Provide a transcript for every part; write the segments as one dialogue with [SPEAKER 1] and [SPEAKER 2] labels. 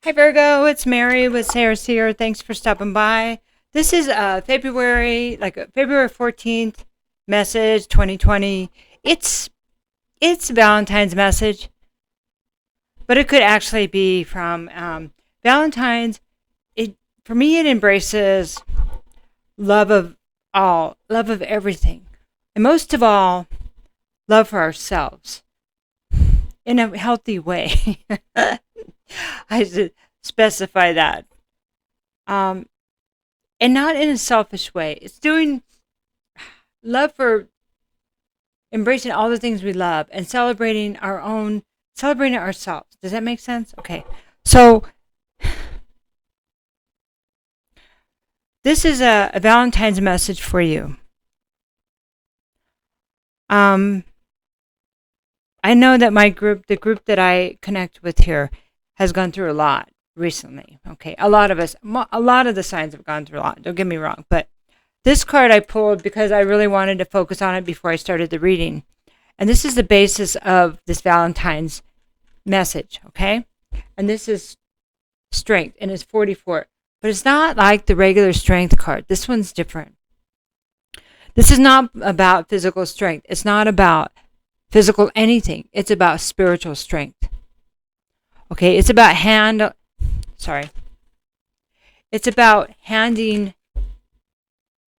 [SPEAKER 1] Hi Virgo, it's Mary with Sayre Seer. Thanks for stopping by. This is February 14th message 2020. It's Valentine's message, but it could actually be from Valentine's. For me it embraces love of all, love of everything. And most of all, love for ourselves in a healthy way. I should specify that. And not in a selfish way. It's doing love for embracing all the things we love and celebrating ourselves. Does that make sense? Okay. So this is a Valentine's message for you. I know that the group that I connect with here, has gone through a lot recently. Okay, a lot of the signs have gone through a lot. Don't get me wrong, but this card I pulled because I really wanted to focus on it before I started the reading, and this is the basis of this Valentine's message. Okay, and this is strength, and it's 44, but it's not like the regular strength card. This one's different. This is not about physical strength. It's not about physical anything. It's about spiritual strength. Okay, it's about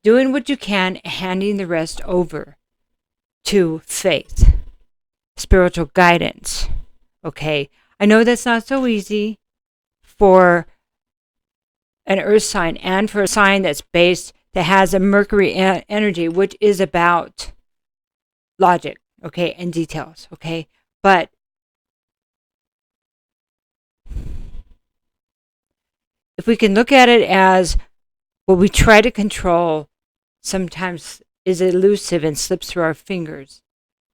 [SPEAKER 1] doing what you can, handing the rest over to faith, spiritual guidance. Okay, I know that's not so easy for an earth sign and for a sign that has a Mercury energy, which is about logic, okay, and details, okay, but if we can look at it as what we try to control sometimes is elusive and slips through our fingers,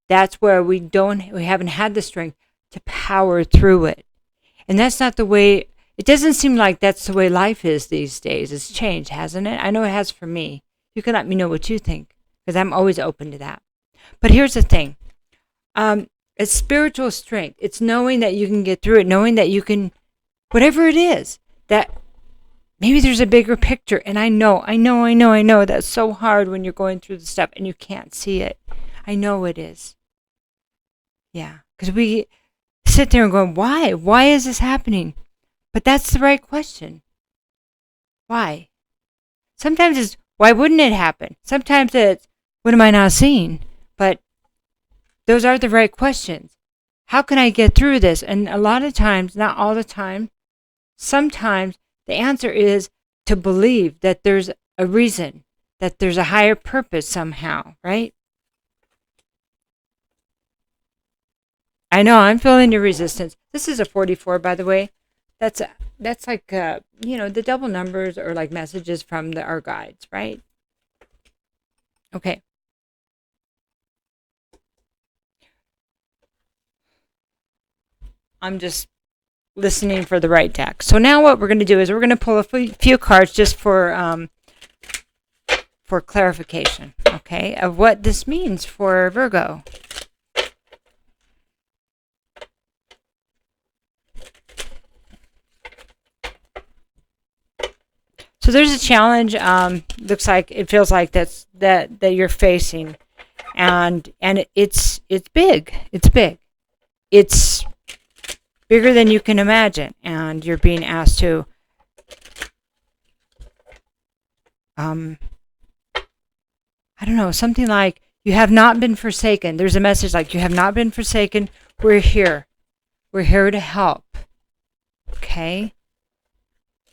[SPEAKER 1] that's where we haven't had the strength to power through it. And that's not the way, it doesn't seem like that's the way life is these days. It's changed, hasn't it? I know it has for me. You can let me know what you think, because I'm always open to that. But here's the thing. It's spiritual strength. It's knowing that you can get through it, knowing that you can, whatever it is, that maybe there's a bigger picture. And I know that's so hard when you're going through the stuff and you can't see it. I know it is. Yeah, because we sit there and go, why? Why is this happening? But that's the right question. Why? Sometimes it's, why wouldn't it happen? Sometimes it's, what am I not seeing? But those are the right questions. How can I get through this? And a lot of times, not all the time, sometimes the answer is to believe that there's a reason, that there's a higher purpose somehow, right? I know, I'm feeling your resistance. This is a 44, by the way. That's like, the double numbers are like messages from our guides, right? Okay. I'm just listening for the right deck. So now what we're going to do is we're going to pull a few cards just for clarification, okay, of what this means for Virgo. So there's a challenge. Looks like it feels like that you're facing, and it's big. It's big. It's bigger than you can imagine, and you're being asked to I don't know, something like, you have not been forsaken. There's a message like, you have not been forsaken. We're here to help. Okay,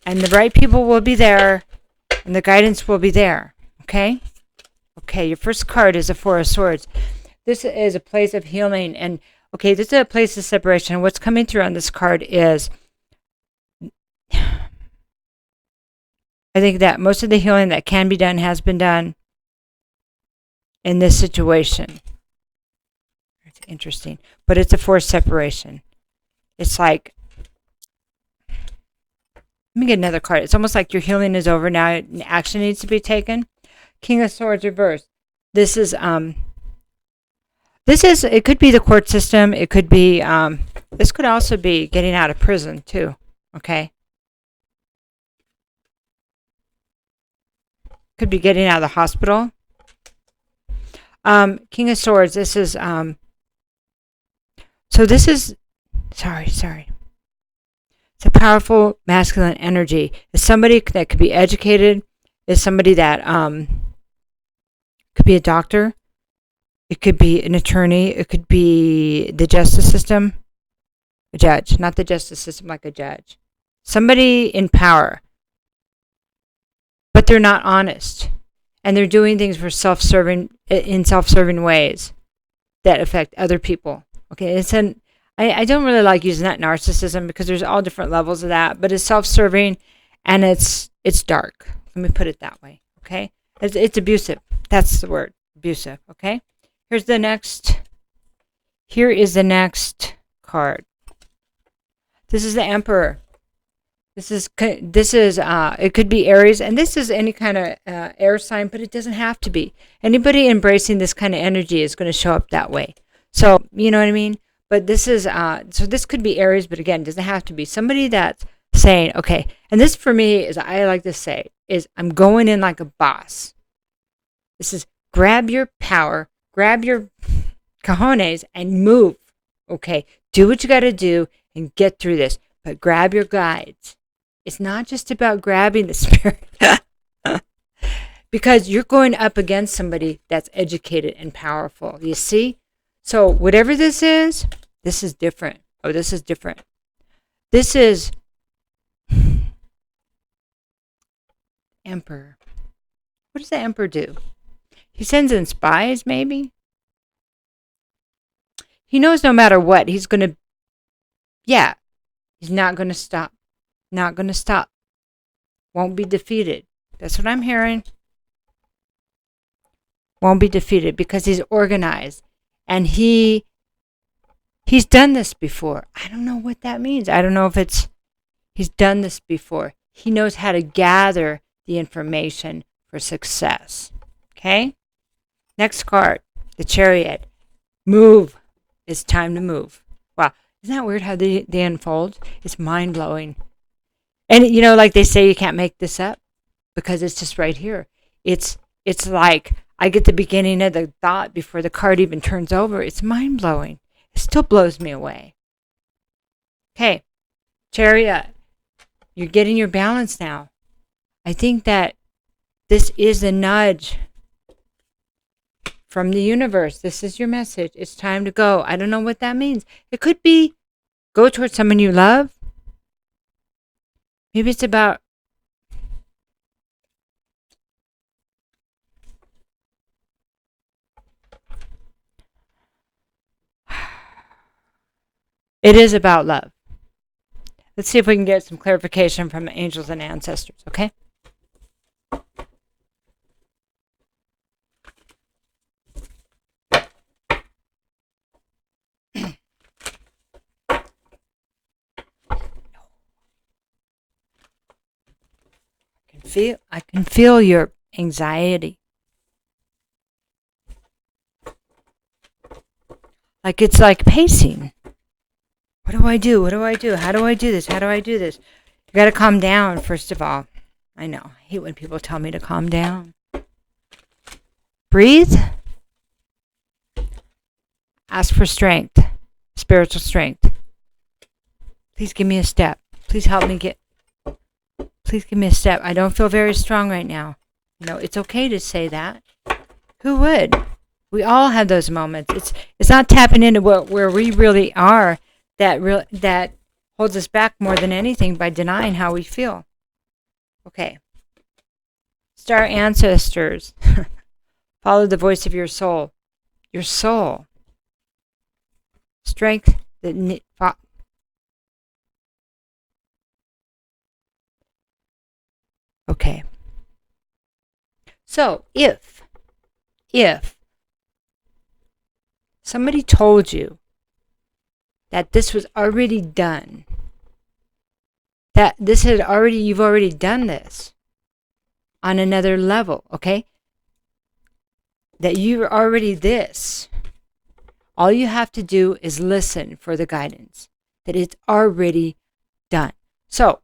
[SPEAKER 1] and the right people will be there, and the guidance will be there. Okay, your first card is a Four of Swords. This is a place of healing, and okay, this is a place of separation. What's coming through on this card is, I think that most of the healing that can be done has been done in this situation. It's interesting, but it's a forced separation. It's like, let me get another card. It's almost like your healing is over now. Action needs to be taken. King of Swords reversed. This is, it could be the court system. It could be, this could also be getting out of prison too. Okay. Could be getting out of the hospital. King of Swords. This is so this is sorry. It's a powerful masculine energy. It's somebody that could be educated. It's somebody that could be a doctor. It could be an attorney. It could be the justice system. A judge, not the justice system like a judge. Somebody in power. But they're not honest. And they're doing things for self-serving ways that affect other people. Okay, I don't really like using that narcissism because there's all different levels of that, but it's self-serving and it's dark. Let me put it that way. Okay, it's abusive. That's the word, abusive. Okay, here is the next card. This is the Emperor. This is it could be Aries, and this is any kind of air sign, but it doesn't have to be. Anybody embracing this kind of energy is going to show up that way. So you know what I mean. But this is so this could be Aries, but again, it doesn't have to be. Somebody that's saying, okay, and this for me is, I like to say, is I'm going in like a boss. This is grab your power, grab your cojones, and move. Okay, do what you got to do and get through this. But grab your guides. It's not just about grabbing the spirit. Because you're going up against somebody that's educated and powerful. You see? So whatever this is different. Oh, this is different. This is Emperor. What does the Emperor do? He sends in spies, maybe? He knows no matter what, he's going to, he's not going to stop. Not going to stop. Won't be defeated. That's what I'm hearing. Won't be defeated because he's organized. And he's done this before. I don't know what that means. I don't know if he's done this before. He knows how to gather the information for success. Okay? Next card, the Chariot. Move. It's time to move. Wow. Isn't that weird how they unfold? It's mind-blowing. And, you know, like they say, you can't make this up because it's just right here. It's like I get the beginning of the thought before the card even turns over. It's mind-blowing. It still blows me away. Okay, Chariot, you're getting your balance now. I think that this is a nudge from the universe. This is your message. It's time to go. I don't know what that means. It could be go towards someone you love. Maybe it's about it is about love. Let's see if we can get some clarification from the angels and ancestors, okay? I can feel your anxiety. Like it's like pacing. What do I do? What do I do? How do I do this? How do I do this? You got to calm down, first of all. I know. I hate when people tell me to calm down. Breathe. Ask for strength, spiritual strength. Please give me a step. Please help me Please give me a step. I don't feel very strong right now. You know, it's okay to say that. Who would? We all have those moments. It's not tapping into where we really are that holds us back more than anything by denying how we feel. Okay. Star ancestors. Follow the voice of your soul. Your soul. Strength that okay. So if somebody told you that this was already done, that you've already done this on another level, okay? That you're already this. All you have to do is listen for the guidance, that it's already done. So,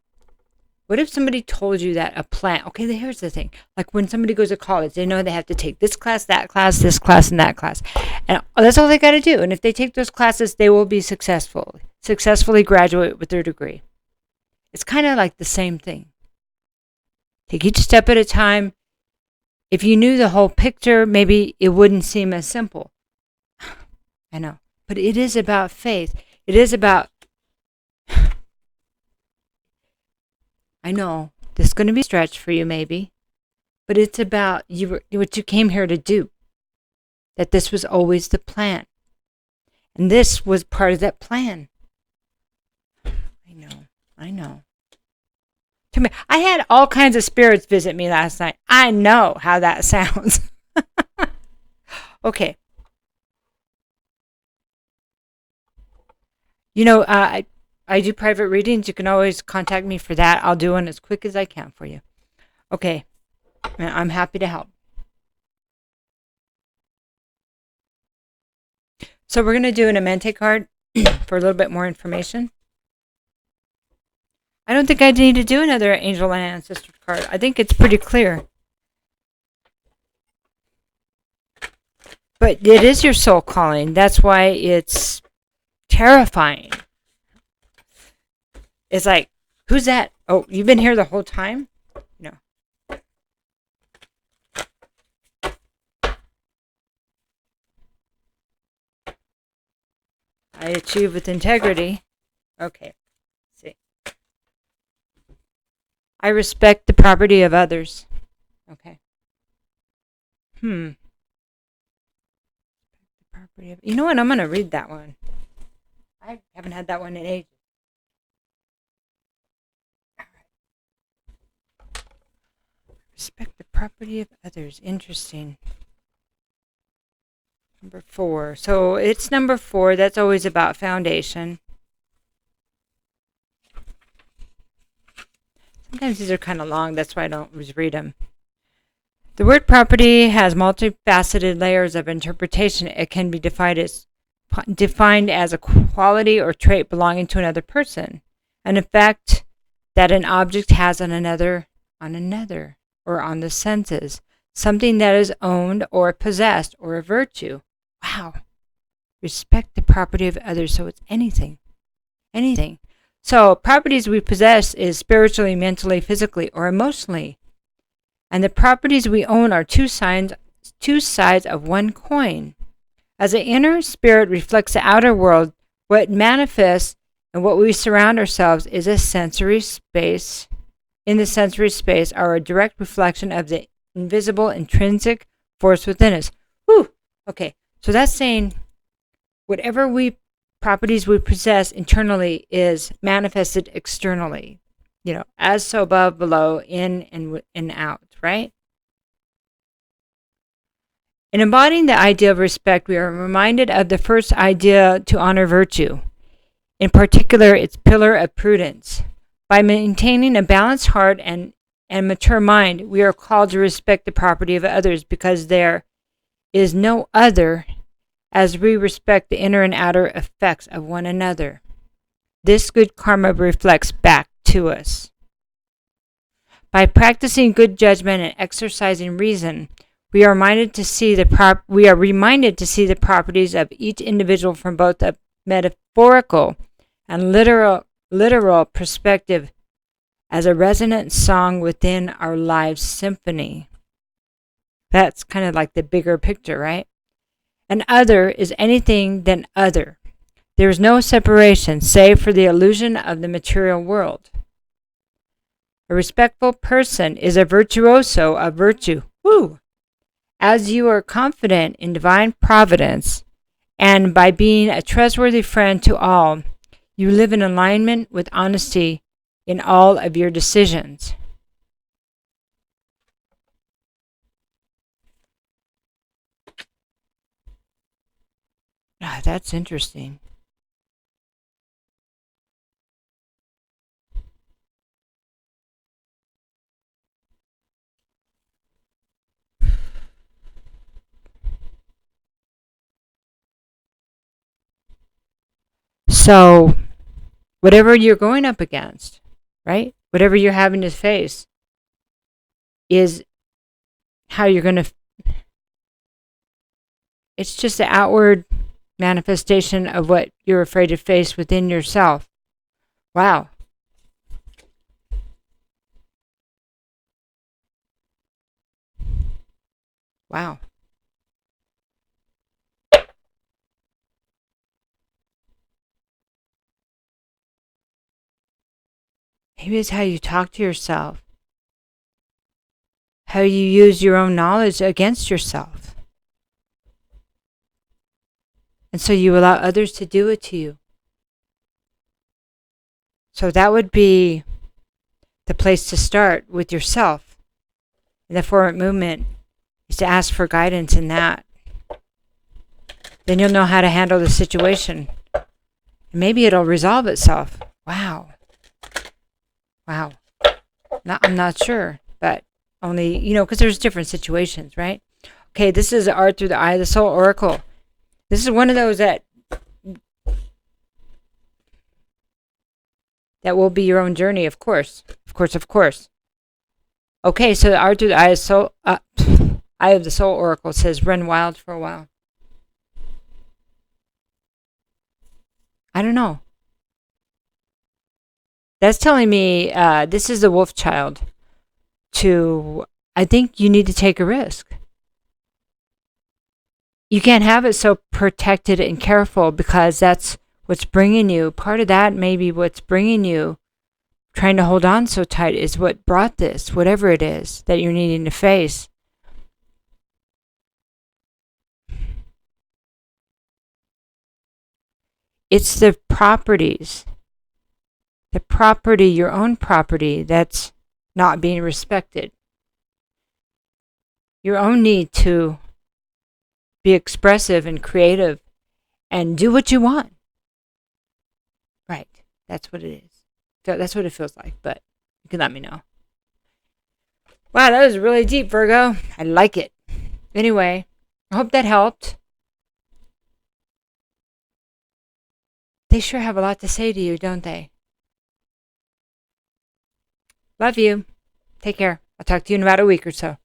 [SPEAKER 1] what if somebody told you that a plan, okay, here's the thing. Like when somebody goes to college, they know they have to take this class, this class, and that class. And that's all they got to do. And if they take those classes, they will be successfully graduate with their degree. It's kind of like the same thing. Take each step at a time. If you knew the whole picture, maybe it wouldn't seem as simple. I know. But it is about faith. It is about, I know, this is going to be a stretch for you maybe, but it's about what you came here to do. That this was always the plan. And this was part of that plan. I know. I had all kinds of spirits visit me last night. I know how that sounds. Okay. I do private readings. You can always contact me for that. I'll do one as quick as I can for you. Okay. I'm happy to help. So we're going to do an Amante card for a little bit more information. I don't think I need to do another Angel and Ancestor card. I think it's pretty clear. But it is your soul calling. That's why it's terrifying. It's like, who's that? Oh, you've been here the whole time? No. I achieve with integrity. Okay. See. I respect the property of others. Okay. You know what? I'm going to read that one. I haven't had that one in ages. Respect the property of others. Interesting. Number 4. So it's number 4. That's always about foundation. Sometimes these are kind of long. That's why I don't always read them. The word property has multifaceted layers of interpretation. It can be defined as a quality or trait belonging to another person, an effect that an object has on another, or on the senses, something that is owned or possessed, or a virtue. Wow. Respect the property of others. So it's anything. So properties we possess is spiritually, mentally, physically, or emotionally. And the properties we own are two sides of one coin. As the inner spirit reflects the outer world, what manifests and what we surround ourselves is a sensory space. In the sensory space are a direct reflection of the invisible intrinsic force within us. Whew. Okay, so that's saying whatever properties we possess internally is manifested externally. As so above, below, in and out, right? In embodying the idea of respect, we are reminded of the first idea to honor virtue, in particular its pillar of prudence. By maintaining a balanced heart and mature mind, we are called to respect the property of others because there is no other, as we respect the inner and outer effects of one another. This good karma reflects back to us. By practicing good judgment and exercising reason, we are reminded to see the properties of each individual from both a metaphorical and literal perspective as a resonant song within our lives' symphony. That's kind of like the bigger picture, right? An other is anything than other. There is no separation save for the illusion of the material world. A respectful person is a virtuoso of virtue. Woo! As you are confident in divine providence, and by being a trustworthy friend to all, you live in alignment with honesty in all of your decisions. Ah, that's interesting. So, whatever you're going up against, right? Whatever you're having to face is how you're going to, it's just the outward manifestation of what you're afraid to face within yourself. Wow. Wow. Maybe it's how you talk to yourself, how you use your own knowledge against yourself. And so you allow others to do it to you. So that would be the place to start with yourself. And the forward movement is to ask for guidance in that. Then you'll know how to handle the situation. And maybe it'll resolve itself. Wow. Wow. I'm not sure, but only, because there's different situations, right? Okay, this is Art Through the Eye of the Soul Oracle. This is one of those that will be your own journey, of course. Of course. Okay, so the Art Through the Eye of the Soul Oracle says, run wild for a while. I don't know. That's telling me this is the wolf child. I think you need to take a risk. You can't have it so protected and careful because that's what's bringing you. Part of that may be what's bringing you. Trying to hold on so tight is what brought this, whatever it is that you're needing to face. It's the properties. Your own property, that's not being respected. Your own need to be expressive and creative and do what you want. Right. That's what it is. That's what it feels like, but you can let me know. Wow, that was really deep, Virgo. I like it. Anyway, I hope that helped. They sure have a lot to say to you, don't they? Love you. Take care. I'll talk to you in about a week or so.